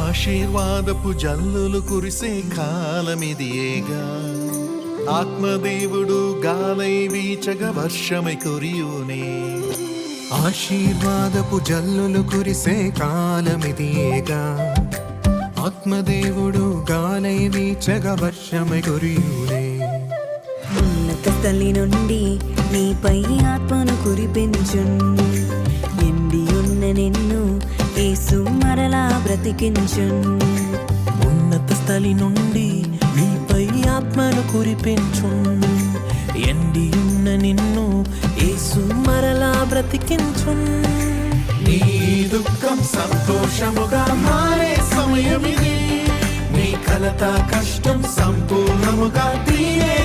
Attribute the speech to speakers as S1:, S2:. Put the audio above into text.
S1: ఆశీర్వాదపు జల్లులు కురిసే కాలమిదియేగా ఆత్మదేవుడు గాలై వీచగ వర్షమై కురియునే
S2: ఆశీర్వాదపు జల్లులు కురిసే కాలమిదియేగా ఆత్మదేవుడు గాలై వీచగ వర్షమై కురియునే
S3: ఉన్నత స్థలి నుండి నీపై ఆత్మను కురిపించున్ ఎండి ఉన్న నిన్ను యేసు మరలా బ్రతికించున్
S4: ఉన్నత స్థలి నుండి నీపై ఆత్మను కురిపించున్ ఎండి ఉన్న నిన్ను యేసు మరలా బ్రతికించున్
S1: నీ దుఃఖం సంతోషముగా మారే సమయమిది నీ కలత కష్టం సంపూర్ణముగా తీరే